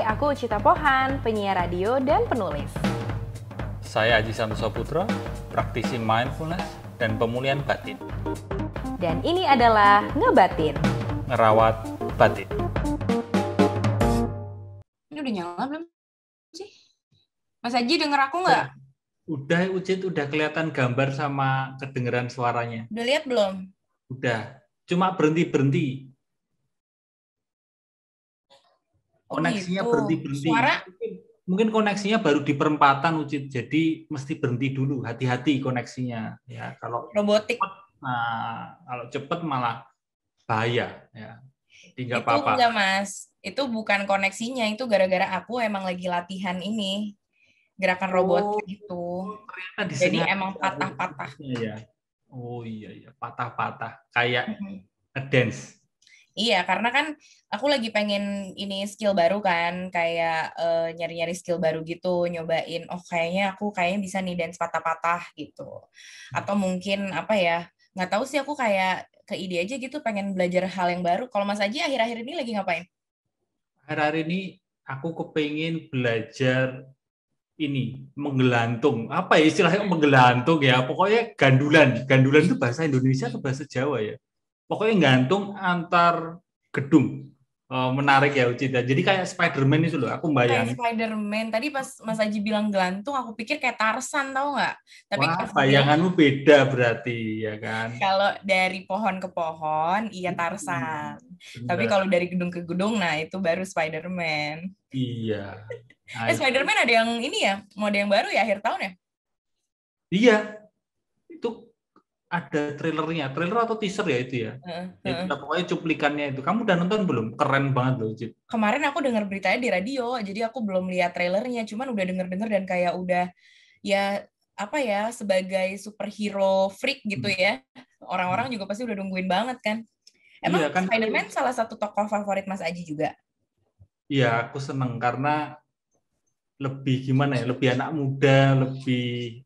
aku Cita Pohan, penyiar radio dan penulis. Saya Aji Santoso Putra, praktisi mindfulness dan pemulihan batin. Dan ini adalah Ngebatin. Ngerawat batin. Ini udah nyala belum sih? Mas Aji denger aku nggak? Udah, Ucit, udah kelihatan gambar sama kedengeran suaranya. Udah lihat belum? Udah, cuma berhenti-berhenti. Koneksinya gitu. berhenti-berhenti. Suara? Mungkin koneksinya baru di perempatan, Ucit. Jadi mesti berhenti dulu, hati-hati koneksinya. Ya, kalau Robotik. kalau cepet malah bahaya. Ya, tidak Itu apa-apa. enggak, Mas. Itu bukan koneksinya, itu gara-gara aku emang lagi latihan ini. Gerakan robot gitu. Jadi emang patah-patah. Ya. Oh iya, patah-patah. Kayak ngedance. Iya, karena kan aku lagi pengen ini skill baru kan, kayak nyari-nyari skill baru gitu, nyobain, kayaknya bisa nih dance patah-patah gitu. Atau mungkin apa ya, nggak tahu sih, aku kayak ke ide aja gitu, pengen belajar hal yang baru. Kalau Mas Aji akhir-akhir ini lagi ngapain? Akhir-akhir ini aku kepengen belajar ini, menggelantung. Apa ya istilahnya menggelantung ya? Pokoknya gandulan. Gandulan itu bahasa Indonesia atau bahasa Jawa ya? Pokoknya gantung antar gedung. Menarik ya, Ucita. Jadi kayak Spider-Man itu loh, aku bayangin. Kayak Spider-Man. Tadi pas Mas Aji bilang gelantung, aku pikir kayak Tarzan, tau nggak? Tapi Wah, pas bayanganmu beda berarti, ya kan? kalau dari pohon ke pohon, iya Tarzan. Tapi kalau dari gedung ke gedung, nah itu baru Spider-Man. Iya. Nah, Spider-Man ada yang ini ya, mode yang baru ya akhir tahun ya? Iya, itu ada trailernya, trailer atau teaser ya itu ya. Itu pokoknya cuplikannya itu. Kamu udah nonton belum? Keren banget loh, Cid. Kemarin aku dengar beritanya di radio, jadi aku belum lihat trailernya, cuman udah denger-denger dan kayak udah ya apa ya, sebagai superhero freak gitu ya. Orang-orang juga pasti udah nungguin banget kan. Emang Iya, kan Spider-Man salah satu tokoh favorit Mas Aji juga? Iya, aku seneng karena lebih gimana ya, lebih anak muda, lebih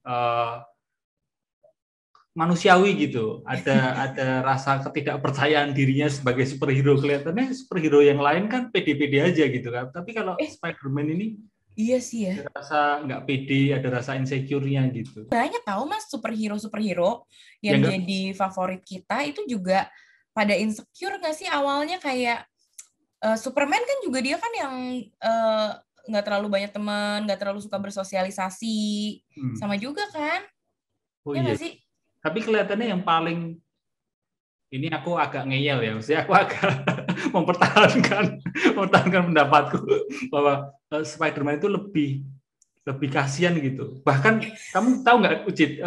manusiawi gitu. Ada rasa ketidakpercayaan dirinya sebagai superhero. Kelihatannya superhero yang lain kan pede-pede aja gitu kan. Tapi kalau Spider-Man ini iya sih ya. ada rasa nggak pede, ada rasa insecure-nya gitu. Banyak tahu Mas superhero yang jadi favorit kita itu juga pada insecure nggak sih awalnya, kayak Superman kan juga dia kan yang nggak terlalu banyak teman, nggak terlalu suka bersosialisasi, sama juga kan? Oh ya iya. nggak sih? Tapi kelihatannya yang paling ini aku agak ngeyel ya, maksudnya aku agak mempertahankan pendapatku bahwa Spider-Man itu lebih kasihan gitu. Bahkan kamu tahu nggak, Ucit,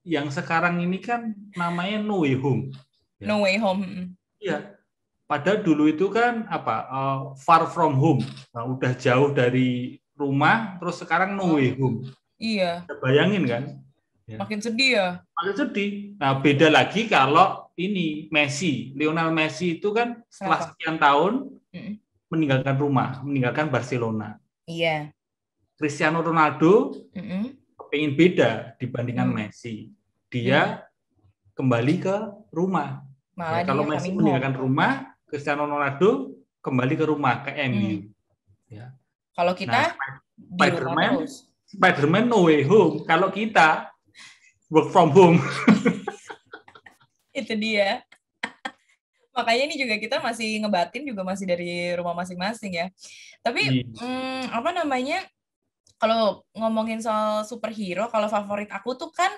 yang sekarang ini kan namanya No Way Home. Ya. No Way Home. Iya. Padahal dulu itu kan apa? Far From Home. Nah, udah jauh dari rumah, terus sekarang No Way Home. Iya. Bayangin kan? Ya. Makin sedih ya. Makin sedih. Nah, beda lagi kalau ini Lionel Messi itu kan setelah sekian tahun meninggalkan rumah, meninggalkan Barcelona. Iya. Cristiano Ronaldo pengen beda dibandingkan Messi. Dia kembali ke rumah. Malah kalau Messi meninggalkan rumah, Cristiano Ronaldo kembali ke rumah, ke MU. Ya. Kalau kita Spider-Man No Way Home. Kalau kita work from home. Itu dia. Makanya ini juga kita masih ngebatin juga masih dari rumah masing-masing ya. Tapi apa namanya? Kalau ngomongin soal superhero, kalau favorit aku tuh kan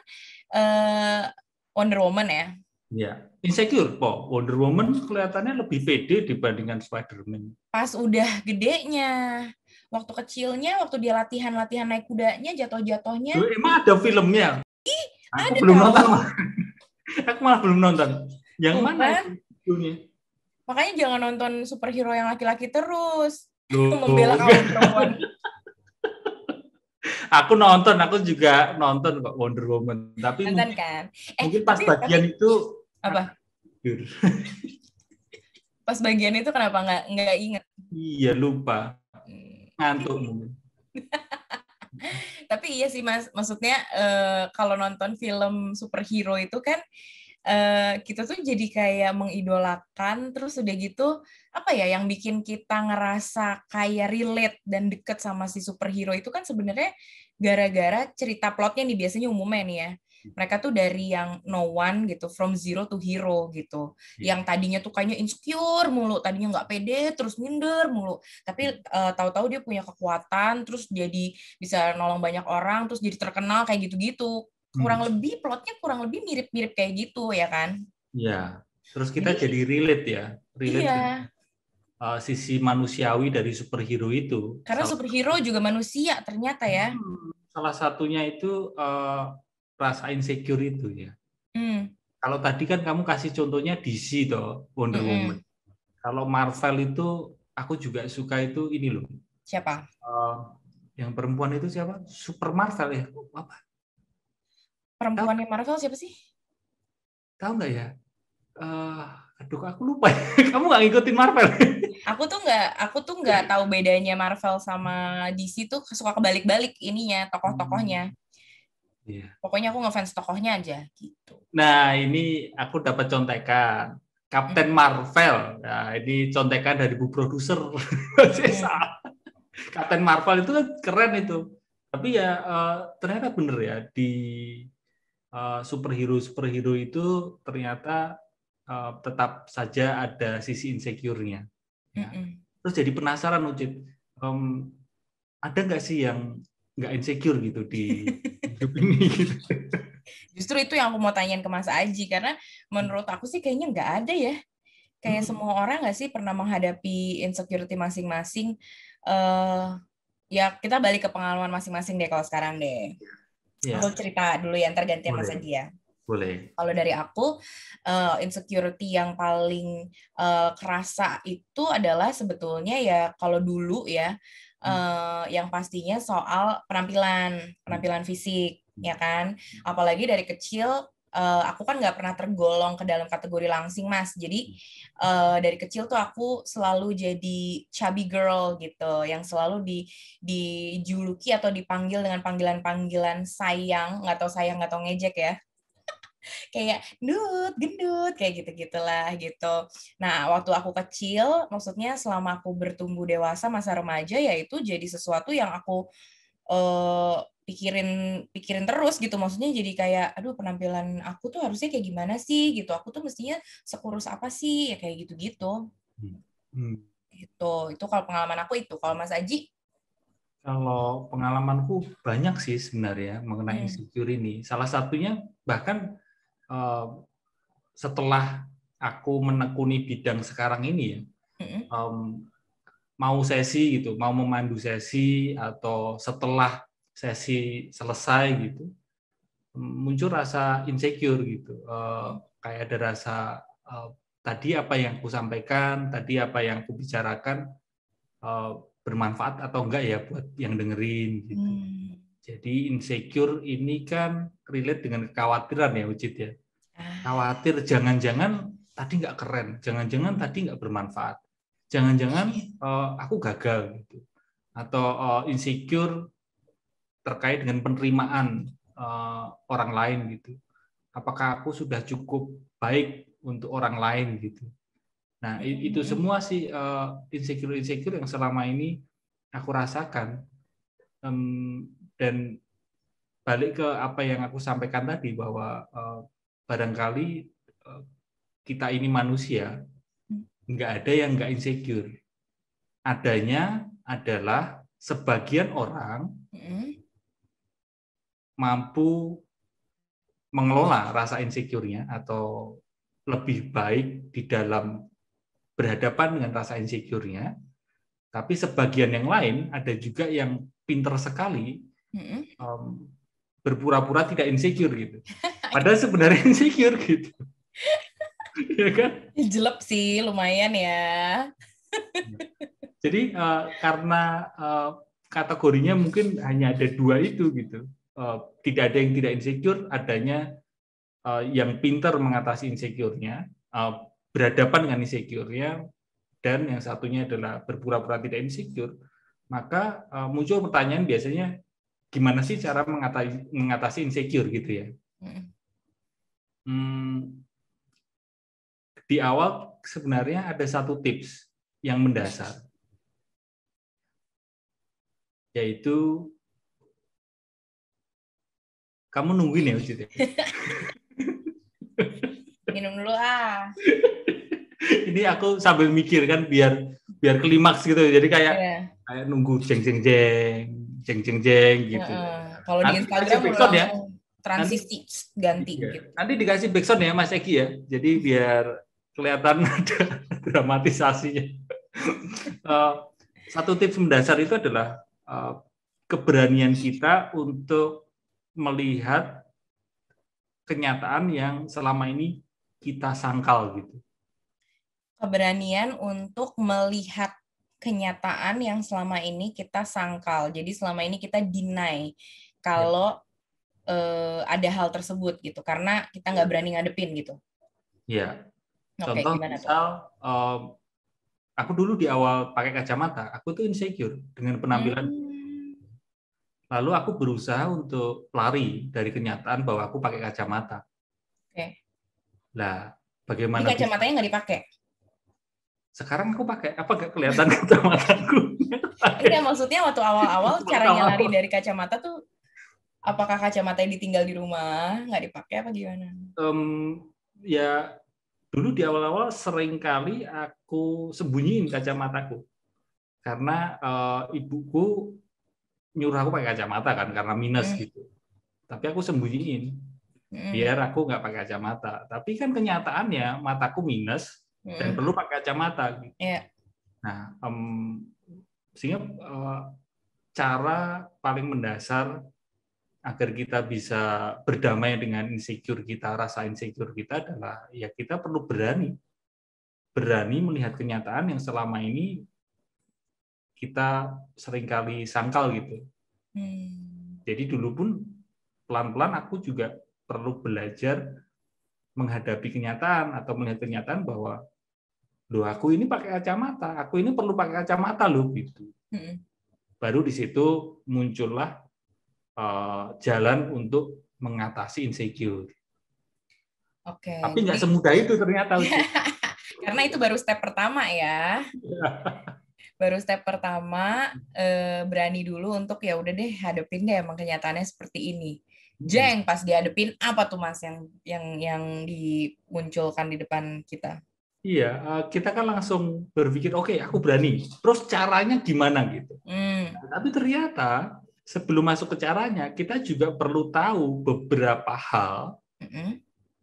Wonder Woman ya. Iya. Insecure kok. Wonder Woman kelihatannya lebih pede dibandingkan Spider-Man. Pas udah gedenya. Waktu kecilnya, waktu dia latihan naik kudanya, jatuh-jatuhnya. Emang ada filmnya? Aku belum nonton. Aku malah belum nonton. Yang mana itu? Makanya jangan nonton superhero yang laki-laki terus. Membela kaum perempuan. Aku juga nonton kok Wonder Woman. Tapi nonton kan? Mungkin pas bagian itu apa? Pas bagian itu kenapa nggak ingat? Iya, lupa. Ngantuk mungkin. Tapi iya sih Mas, maksudnya kalau nonton film superhero itu kan kita tuh jadi kayak mengidolakan, terus udah gitu apa ya yang bikin kita ngerasa kayak relate dan deket sama si superhero itu kan sebenarnya gara-gara cerita plotnya nih biasanya umumnya nih ya. Mereka tuh dari yang no one gitu, from zero to hero gitu. Yang tadinya tuh kayaknya insecure mulu, tadinya nggak pede, terus minder mulu. Tapi tahu-tahu dia punya kekuatan, terus jadi bisa nolong banyak orang, terus jadi terkenal kayak gitu-gitu. Kurang lebih plotnya kurang lebih mirip-mirip kayak gitu ya kan? Ya, terus kita jadi relate ya, relate Iya. Sisi manusiawi dari superhero itu. Karena superhero juga manusia ternyata ya. Salah satunya itu rasa insecure itu ya. Hmm. Kalau tadi kan kamu kasih contohnya DC toh, Wonder Woman. Kalau Marvel itu aku juga suka itu ini loh. Siapa? Yang perempuan itu siapa? Super Marvel ya? Apa? Perempuannya Marvel siapa sih? Tahu nggak ya? Aduh, aku lupa. Kamu nggak ngikutin Marvel? Aku tuh nggak tahu bedanya Marvel sama DC tuh suka kebalik-balik ininya tokoh-tokohnya. Yeah. Pokoknya aku ngefans tokohnya aja gitu. Nah, ini aku dapat contekan. Captain Marvel. Nah, ini contekan dari bu produser. Captain Marvel itu kan keren itu. Tapi ya ternyata bener ya di superhero itu ternyata tetap saja ada sisi insecure-nya. Ya. Terus jadi penasaran, Ucit, ada nggak sih yang nggak insecure gitu di hidup ini? Gitu. Justru itu yang aku mau tanyain ke Mas Aji, karena menurut aku sih kayaknya nggak ada ya. Kayak semua orang nggak sih pernah menghadapi insecurity masing-masing. Ya kita balik ke pengalaman masing-masing deh kalau sekarang deh. Ya. Aku cerita dulu ya, ntar gantian Mas Aji ya. Boleh. Kalau dari aku, insecurity yang paling kerasa itu adalah sebetulnya ya kalau dulu ya, yang pastinya soal penampilan fisik, ya kan. Apalagi dari kecil, aku kan nggak pernah tergolong ke dalam kategori langsing, Mas. Jadi dari kecil tuh aku selalu jadi chubby girl gitu, yang selalu dijuluki atau dipanggil dengan panggilan-panggilan sayang, nggak tahu ngejek ya. Kayak gendut, kayak gitu-gitulah gitu. Nah, waktu aku kecil, maksudnya selama aku bertumbuh dewasa, masa remaja, ya itu jadi sesuatu yang aku pikirin terus gitu. Maksudnya jadi kayak, aduh penampilan aku tuh harusnya kayak gimana sih gitu. Aku tuh mestinya sekurus apa sih, ya kayak gitu-gitu. Gitu. Itu kalau pengalaman aku itu. Kalau Mas Aji? Kalau pengalamanku banyak sih sebenarnya mengenai insecure ini. Salah satunya bahkan setelah aku menekuni bidang sekarang ini ya, mau sesi gitu, mau memandu sesi atau setelah sesi selesai gitu, muncul rasa insecure gitu, kayak ada rasa tadi apa yang aku sampaikan, tadi apa yang aku bicarakan bermanfaat atau enggak ya buat yang dengerin gitu. Jadi insecure ini kan relate dengan kekhawatiran ya, Ucit ya. Khawatir jangan-jangan tadi nggak keren, jangan-jangan tadi nggak bermanfaat, jangan-jangan aku gagal gitu, atau insecure terkait dengan penerimaan orang lain gitu. Apakah aku sudah cukup baik untuk orang lain gitu. Nah itu semua sih insecure yang selama ini aku rasakan, dan balik ke apa yang aku sampaikan tadi bahwa barangkali kita ini manusia, nggak ada yang nggak insecure. Adanya adalah sebagian orang mampu mengelola rasa insecure-nya atau lebih baik di dalam berhadapan dengan rasa insecure-nya. Tapi sebagian yang lain ada juga yang pinter sekali berpura-pura tidak insecure gitu. Padahal sebenarnya insecure gitu. Ya kan? Jelek sih, lumayan ya. Jadi karena kategorinya mungkin hanya ada dua itu gitu. Tidak ada yang tidak insecure, adanya yang pintar mengatasi insecure-nya, berhadapan dengan insecure-nya, dan yang satunya adalah berpura-pura tidak insecure. Maka muncul pertanyaan biasanya, gimana sih cara mengatasi insecure gitu ya? di awal sebenarnya ada satu tips yang mendasar, yaitu kamu nungguin ya Ucit ya. Minum dulu ah. Ini aku sambil mikir kan biar klimaks gitu. Jadi kayak Yeah. nunggu jeng gitu. Kalau di Nanti Instagram dikasih udah backsound ya. langsung transisi ganti Iya. gitu. Nanti dikasih backsound ya Mas Eki ya. Jadi biar kelihatan ada dramatisasinya. Satu tips mendasar itu adalah keberanian kita untuk melihat kenyataan yang selama ini kita sangkal gitu. Keberanian untuk melihat kenyataan yang selama ini kita sangkal. Jadi selama ini kita deny kalau ada hal tersebut gitu, karena kita nggak berani ngadepin gitu. Ya. Oke, Contoh gimana misal, aku dulu di awal pakai kacamata, aku tuh insecure dengan penampilan. Lalu aku berusaha untuk lari dari kenyataan bahwa aku pakai kacamata. Oke. Nah, bagaimana? Ini kacamatanya nggak dipakai? Sekarang aku pakai, apa nggak kelihatan kacamataku? Enggak, maksudnya waktu awal-awal caranya lari dari kacamata tuh, apakah kacamatanya ditinggal di rumah, nggak dipakai apa gimana? Ya, dulu di awal-awal sering kali aku sembunyiin kacamataku. Karena ibuku nyuruh aku pakai kacamata kan, karena minus gitu. Tapi aku sembunyiin, biar aku nggak pakai kacamata. Tapi kan kenyataannya mataku minus, dan perlu pakai kacamata. Gitu. Yeah. Nah, sehingga cara paling mendasar agar kita bisa berdamai dengan insecure kita, rasa insecure kita adalah ya kita perlu berani melihat kenyataan yang selama ini kita seringkali sangkal gitu. Jadi dulu pun pelan-pelan aku juga perlu belajar menghadapi kenyataan atau melihat kenyataan bahwa loh aku ini pakai kacamata, aku ini perlu pakai kacamata loh gitu. Baru di situ muncullah jalan untuk mengatasi insecure. Oke. Tapi nggak semudah itu ternyata. Karena itu baru step pertama ya. Baru step pertama, berani dulu untuk ya udah deh hadepin deh emang kenyataannya seperti ini. Jeng, pas dihadepin apa tuh Mas yang dimunculkan di depan kita? Iya, kita kan langsung berpikir, oke, aku berani. Terus caranya gimana gitu. Tapi ternyata sebelum masuk ke caranya, kita juga perlu tahu beberapa hal,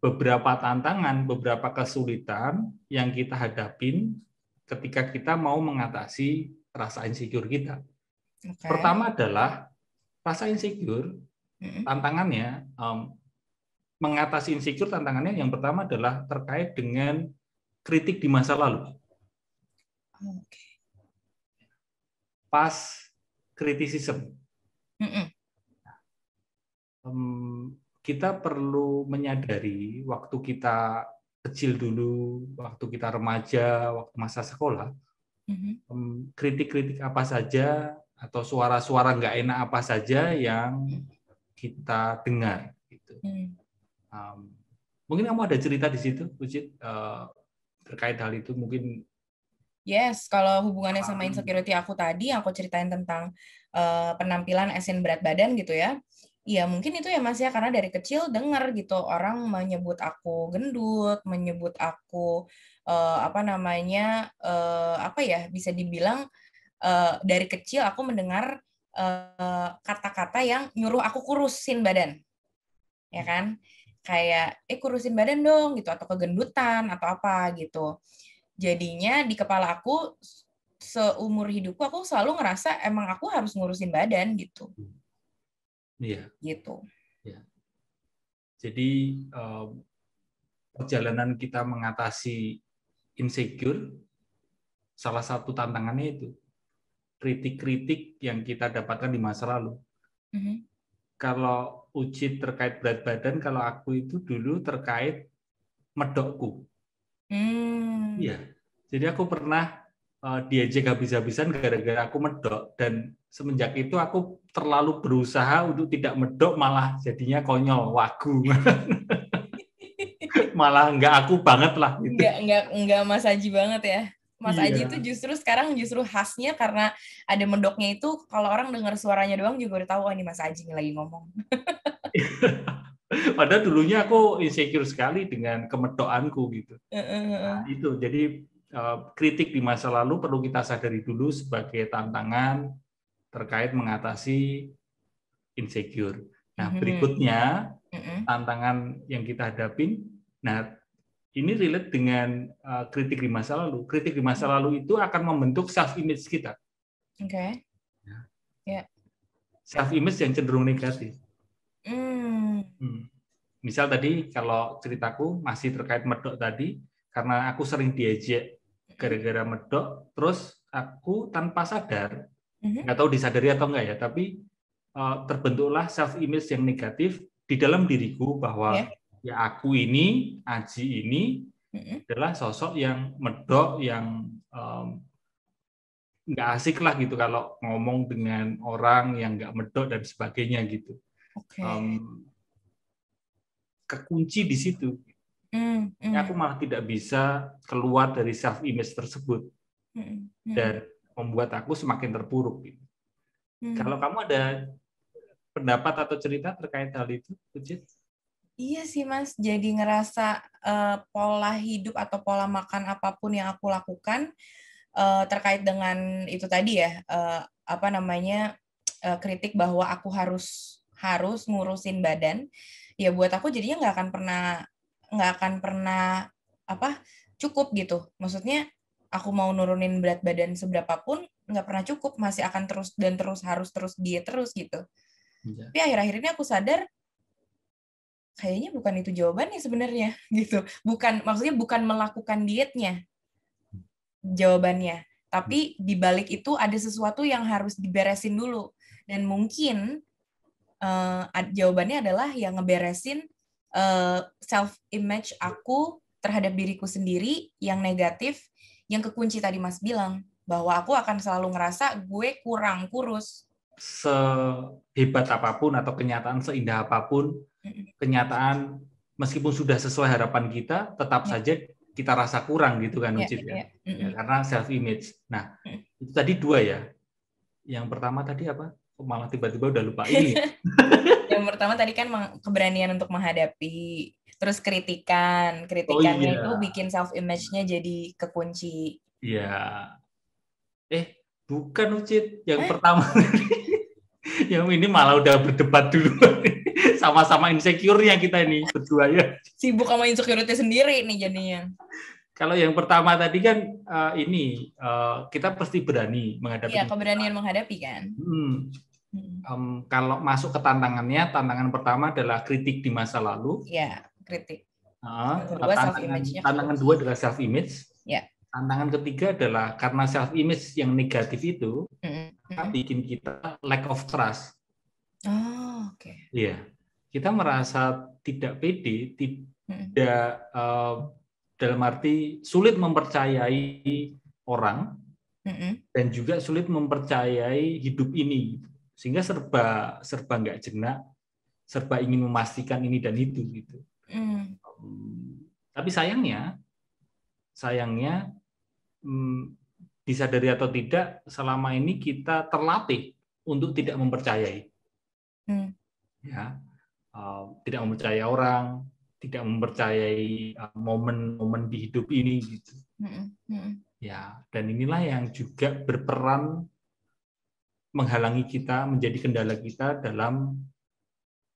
beberapa tantangan, beberapa kesulitan yang kita hadapin ketika kita mau mengatasi rasa insecure kita. Okay. Pertama adalah rasa insecure, tantangannya, mengatasi insecure tantangannya yang pertama adalah terkait dengan kritik di masa lalu. Okay. Pas kritisisme. Kita perlu menyadari waktu kita kecil dulu, waktu kita remaja, waktu masa sekolah, kritik-kritik apa saja atau suara-suara nggak enak apa saja yang kita dengar. Gitu. Mungkin kamu ada cerita di situ, Ucit, terkait hal itu mungkin. Yes, kalau hubungannya sama insecurity aku tadi, aku ceritain tentang penampilan asin berat badan gitu ya. Ya mungkin itu ya Mas ya, karena dari kecil dengar gitu orang menyebut aku gendut, menyebut aku bisa dibilang dari kecil aku mendengar kata-kata yang nyuruh aku kurusin badan, ya kan? Kayak kurusin badan dong gitu, atau kegendutan atau apa gitu. Jadinya di kepala aku seumur hidupku aku selalu ngerasa emang aku harus ngurusin badan gitu. Iya. Gitu. Ya. Jadi perjalanan kita mengatasi insecure, salah satu tantangannya itu kritik-kritik yang kita dapatkan di masa lalu. Kalau Ucit terkait berat badan, kalau aku itu dulu terkait medokku. Iya. Jadi aku pernah diejek habis-habisan gara-gara aku medok, dan semenjak itu aku terlalu berusaha untuk tidak medok, malah jadinya konyol, wagu. malah nggak aku banget lah gitu. Enggak Mas Aji banget ya. Mas Aji Iya. itu sekarang khasnya karena ada medoknya itu, kalau orang dengar suaranya doang juga udah tahu, oh ini Mas Aji yang lagi ngomong. Padahal dulunya aku insecure sekali dengan kemedokanku gitu. Nah, itu jadi kritik di masa lalu perlu kita sadari dulu sebagai tantangan terkait mengatasi insecure. Nah, berikutnya tantangan yang kita hadapin, nah ini relate dengan kritik di masa lalu. Kritik di masa lalu itu akan membentuk self image kita. Oke. Ya. Self image yang cenderung negatif. Misal tadi kalau ceritaku masih terkait medok tadi, karena aku sering diejek gara-gara medok, terus aku tanpa sadar, nggak tahu disadari atau enggak ya, tapi terbentuklah self image yang negatif di dalam diriku bahwa ya aku ini, Aji ini adalah sosok yang medok, yang nggak asik lah gitu kalau ngomong dengan orang yang nggak medok dan sebagainya gitu. Kekunci di situ. Aku malah tidak bisa keluar dari self image tersebut dan membuat aku semakin terpuruk. Gitu. Kalau kamu ada pendapat atau cerita terkait hal itu, Ucit? Iya sih Mas, jadi ngerasa pola hidup atau pola makan apapun yang aku lakukan terkait dengan itu tadi ya, kritik bahwa aku harus ngurusin badan. Ya buat aku jadinya nggak akan pernah cukup gitu. Maksudnya aku mau nurunin berat badan seberapapun nggak pernah cukup, masih akan harus terus diet terus gitu. Tapi akhir-akhir ini aku sadar kayaknya bukan itu jawabannya sebenarnya gitu. Maksudnya bukan melakukan dietnya jawabannya, tapi di balik itu ada sesuatu yang harus diberesin dulu, dan mungkin jawabannya adalah yang ngeberesin self image aku terhadap diriku sendiri yang negatif, yang kekunci tadi Mas bilang bahwa aku akan selalu ngerasa gue kurang kurus. Sehebat apapun atau kenyataan seindah apapun, kenyataan meskipun sudah sesuai harapan kita, tetap saja kita rasa kurang gitu kan, Ucit ya. Karena self image. Nah, itu tadi dua ya. Yang pertama tadi apa? Malah tiba-tiba udah lupa ini. Yang pertama tadi kan keberanian untuk menghadapi, terus kritikannya itu bikin self image-nya jadi kekunci. Iya. Bukan Ucit, yang pertama yang ini malah udah berdebat dulu. Sama-sama insecure-nya kita ini berdua ya. Sibuk sama insecurity sendiri nih jadinya. Kalau yang pertama tadi kan kita pasti berani menghadapi. Iya, keberanian menghadapi kan. Kalau masuk ke tantangan pertama adalah kritik di masa lalu. Iya, kritik. Tantangan dua adalah self image. Ya. Tantangan ketiga adalah karena self image yang negatif itu bikin kita lack of trust. Oh, oke. Iya, kita merasa tidak pede, tidak dalam arti sulit mempercayai orang dan juga sulit mempercayai hidup ini, sehingga serba nggak jenak, serba ingin memastikan ini dan itu gitu. Tapi sayangnya disadari atau tidak, selama ini kita terlatih untuk tidak mempercayai, tidak mempercayai orang, tidak mempercayai momen-momen di hidup ini gitu. Ya, dan inilah yang juga berperan menghalangi kita, menjadi kendala kita dalam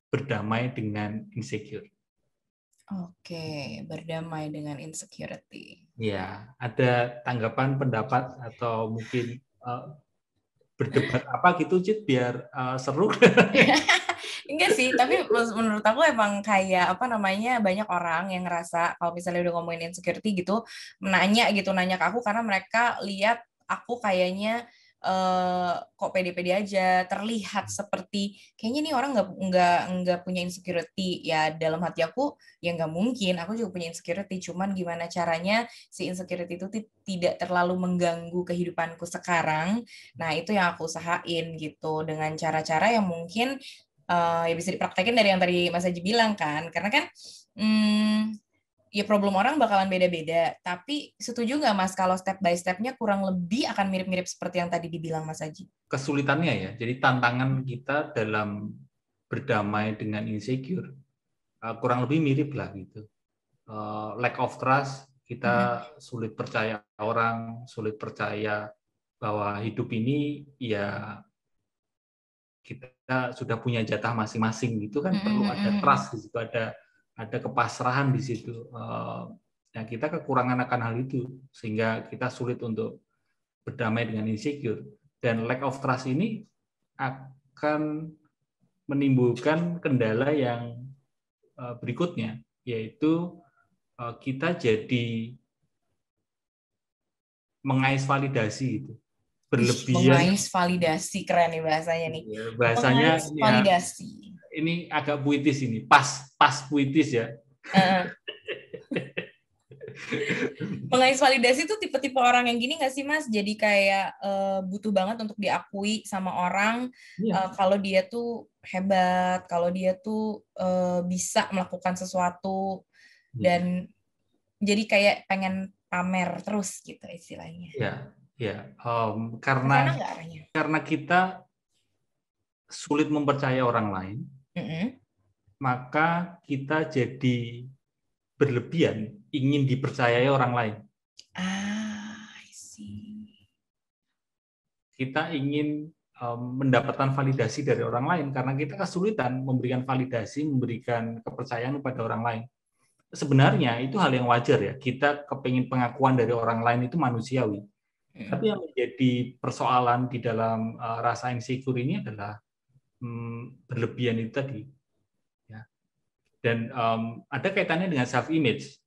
berdamai dengan insecure. Oke, berdamai dengan insecurity. Ya, ada tanggapan, pendapat, atau mungkin berdebat apa gitu, Cit, biar seru. Enggak sih, tapi menurut aku emang kayak banyak orang yang ngerasa kalau misalnya udah ngomongin insecurity gitu, nanya ke aku karena mereka lihat aku kayaknya kok pede-pede aja, terlihat seperti kayaknya nih orang nggak punya insecurity. Ya dalam hati aku ya nggak mungkin, aku juga punya insecurity, cuman gimana caranya si insecurity itu tidak terlalu mengganggu kehidupanku sekarang. Nah itu yang aku usahain gitu, dengan cara-cara yang mungkin ya bisa dipraktekin dari yang tadi Mas Haji bilang kan, karena kan ya problem orang bakalan beda-beda. Tapi setuju nggak Mas kalau step by step-nya kurang lebih akan mirip-mirip seperti yang tadi dibilang Mas Aji? Kesulitannya ya, jadi tantangan kita dalam berdamai dengan insecure kurang lebih mirip lah gitu. Lack of trust, kita sulit percaya orang, sulit percaya bahwa hidup ini ya kita sudah punya jatah masing-masing gitu kan, perlu ada trust di situ, ada kepasrahan di situ. Nah, kita kekurangan akan hal itu sehingga kita sulit untuk berdamai dengan insecure, dan lack of trust ini akan menimbulkan kendala yang berikutnya, yaitu kita jadi mengais validasi itu berlebihan. Mengais validasi, keren nih bahasanya nih. Ya, bahasanya mengais validasi. Ya, ini agak puitis ini, pas puitis ya. Mengais validasi itu tipe-tipe orang yang gini nggak sih Mas? Jadi kayak butuh banget untuk diakui sama orang kalau dia tuh hebat, kalau dia tuh bisa melakukan sesuatu, dan jadi kayak pengen pamer terus gitu istilahnya. Ya, karena kita sulit mempercaya orang lain, maka kita jadi berlebihan ingin dipercayai orang lain. I see. Kita ingin mendapatkan validasi dari orang lain karena kita kesulitan memberikan validasi, memberikan kepercayaan kepada orang lain. Sebenarnya itu hal yang wajar ya. Kita kepingin pengakuan dari orang lain itu manusiawi. Tapi yang menjadi persoalan di dalam rasa insecure ini adalah berlebihan itu tadi. Ya. Dan ada kaitannya dengan self image.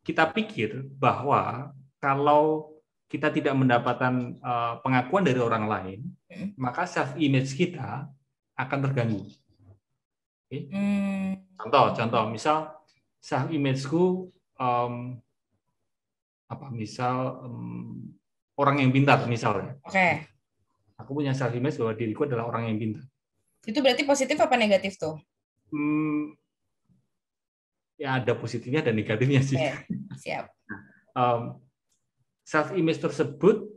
Kita pikir bahwa kalau kita tidak mendapatkan pengakuan dari orang lain, maka self image kita akan terganggu. Okay? Contoh, misal self image-ku orang yang pintar misalnya. Oke. Aku punya self image bahwa diriku adalah orang yang pintar. Itu berarti positif apa negatif tuh? Ya ada positifnya dan negatifnya sih. Okay. Siap. Self image tersebut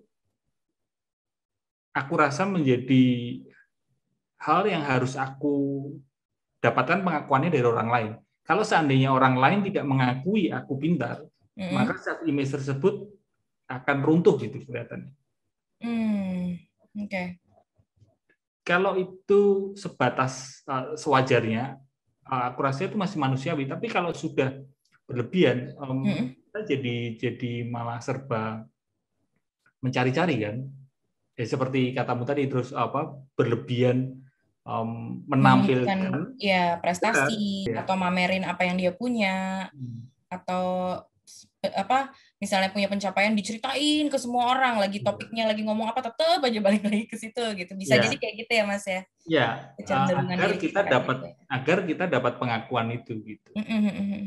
aku rasa menjadi hal yang harus aku dapatkan pengakuannya dari orang lain. Kalau seandainya orang lain tidak mengakui aku pintar, maka self image tersebut akan runtuh gitu kelihatannya. Okay. Kalau itu sebatas sewajarnya, aku rasa itu masih manusiawi. Tapi kalau sudah berlebihan, kita jadi malah serba mencari-cari kan. Ya, seperti katamu tadi, terus berlebihan menampilkan prestasi atau mamerin apa yang dia punya, atau misalnya punya pencapaian diceritain ke semua orang, lagi topiknya lagi ngomong apa tetap aja balik lagi ke situ gitu. Bisa jadi kayak gitu ya Mas ya. Ya, agar kita dapat pengakuan itu gitu.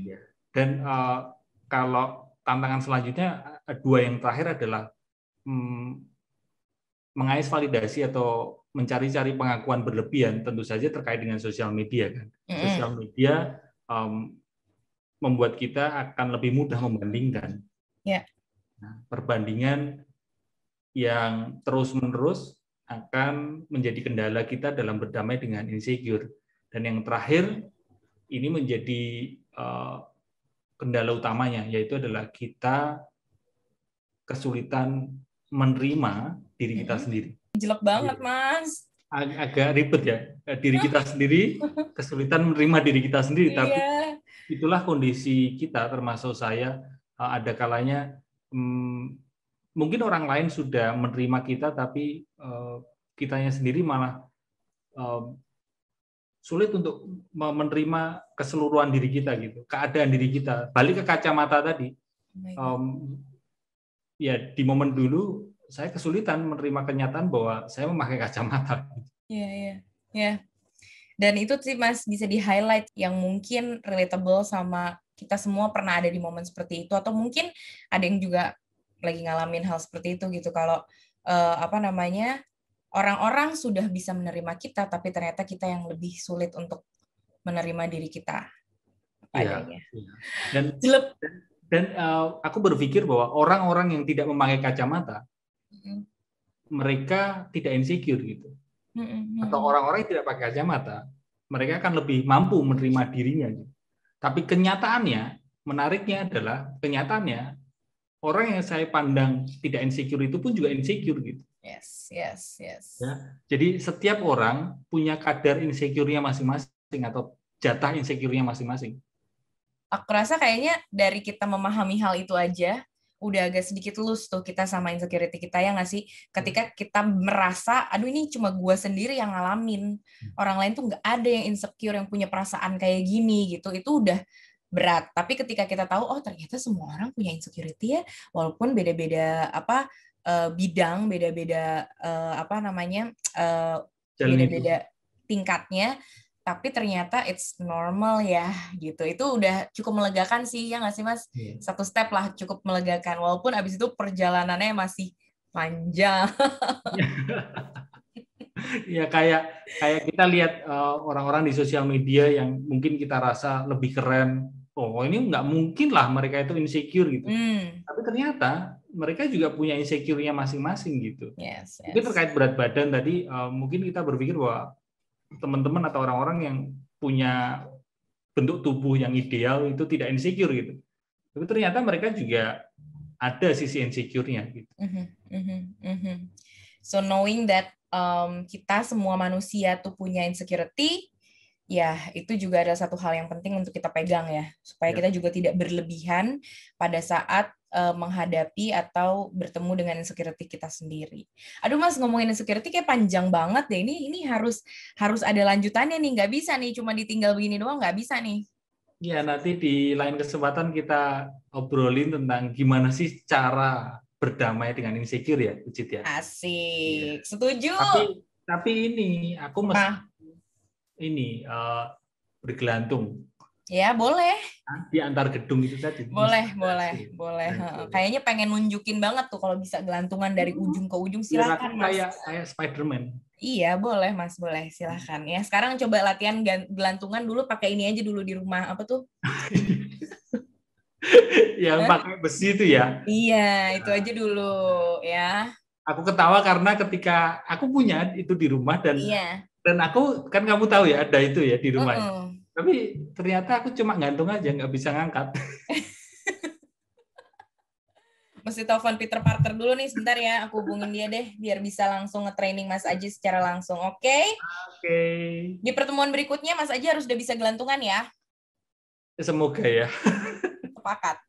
Ya. Dan kalau tantangan selanjutnya, dua yang terakhir adalah mengais validasi atau mencari-cari pengakuan berlebihan, tentu saja terkait dengan sosial media kan. Sosial media membuat kita akan lebih mudah membandingkan. Nah, perbandingan yang terus-menerus akan menjadi kendala kita dalam berdamai dengan insecure. Dan yang terakhir, ini menjadi kendala utamanya, yaitu adalah kita kesulitan menerima diri kita sendiri. Jelek banget, Mas. Agak ribet ya, diri kita sendiri, kesulitan menerima diri kita sendiri. Tapi itulah kondisi kita, termasuk saya. Ada kalanya mungkin orang lain sudah menerima kita, tapi kitanya sendiri malah sulit untuk menerima keseluruhan diri kita gitu, keadaan diri kita. Balik ke kacamata tadi, ya di momen dulu saya kesulitan menerima kenyataan bahwa saya memakai kacamata. Iya. Dan itu sih Mas bisa di-highlight yang mungkin relatable sama kita semua pernah ada di momen seperti itu, atau mungkin ada yang juga lagi ngalamin hal seperti itu gitu. Kalau orang-orang sudah bisa menerima kita, tapi ternyata kita yang lebih sulit untuk menerima diri kita. Iya, padanya. iya. Dan Jelek. aku berpikir bahwa orang-orang yang tidak memakai kacamata, Mm-mm. mereka tidak insecure gitu. Mm-mm. Atau orang-orang yang tidak pakai kacamata, mereka akan lebih mampu menerima dirinya gitu. Tapi kenyataannya, menariknya adalah kenyataannya orang yang saya pandang tidak insecure itu pun juga insecure gitu. Yes. Ya. Jadi setiap orang punya kadar insecure-nya masing-masing atau jatah insecure-nya masing-masing. Aku rasa kayaknya dari kita memahami hal itu aja, udah agak sedikit lulus tuh kita sama insecurity kita, ya nggak sih? Ketika kita merasa, aduh ini cuma gue sendiri yang ngalamin, orang lain tuh nggak ada yang insecure, yang punya perasaan kayak gini gitu, itu udah berat. Tapi ketika kita tahu, oh ternyata semua orang punya insecurity ya, walaupun beda-beda bidang, beda-beda beda-beda tingkatnya, tapi ternyata it's normal ya gitu. Itu udah cukup melegakan sih, ya nggak sih Mas? Satu step lah cukup melegakan, walaupun abis itu perjalanannya masih panjang. Ya kayak kita lihat orang-orang di sosial media yang mungkin kita rasa lebih keren. Oh ini nggak mungkin lah mereka itu insecure gitu. Tapi ternyata mereka juga punya insecure-nya masing-masing gitu. Yes. Mungkin terkait berat badan tadi, mungkin kita berpikir bahwa teman-teman atau orang-orang yang punya bentuk tubuh yang ideal itu tidak insecure gitu. Tapi ternyata mereka juga ada sisi insecure-nya gitu. So knowing that kita semua manusia tuh punya insecurity, ya itu juga ada satu hal yang penting untuk kita pegang ya, supaya kita juga tidak berlebihan pada saat menghadapi atau bertemu dengan insecurity kita sendiri. Aduh Mas, ngomongin insecurity kayak panjang banget deh. Ini harus ada lanjutannya nih, nggak bisa nih cuma ditinggal begini doang, nggak bisa nih. Ya nanti di lain kesempatan kita obrolin tentang gimana sih cara berdamai dengan insecure ya, Ucit ya. Asik, setuju. Tapi ini aku mesti bergelantung. Ya boleh. Di antar gedung itu tadi. Boleh. Kayaknya pengen nunjukin banget tuh kalau bisa gelantungan dari ujung ke ujung, silakan Mas. Kayak Spider-Man. Iya boleh Mas, boleh silakan ya. Sekarang coba latihan gelantungan dulu, pakai ini aja dulu di rumah, apa tuh? Yang pakai besi itu ya. Iya, itu aja dulu ya. Aku ketawa karena ketika aku punya itu di rumah dan aku kan kamu tahu ya ada itu ya di rumah. Tapi ternyata aku cuma gantung aja, nggak bisa ngangkat. Mesti telepon Peter Parker dulu nih, sebentar ya. Aku hubungin dia deh, biar bisa langsung nge-training Mas Aji secara langsung, oke? Oke. Di pertemuan berikutnya Mas Aji harus udah bisa gelantungan ya. Semoga ya. Sepakat.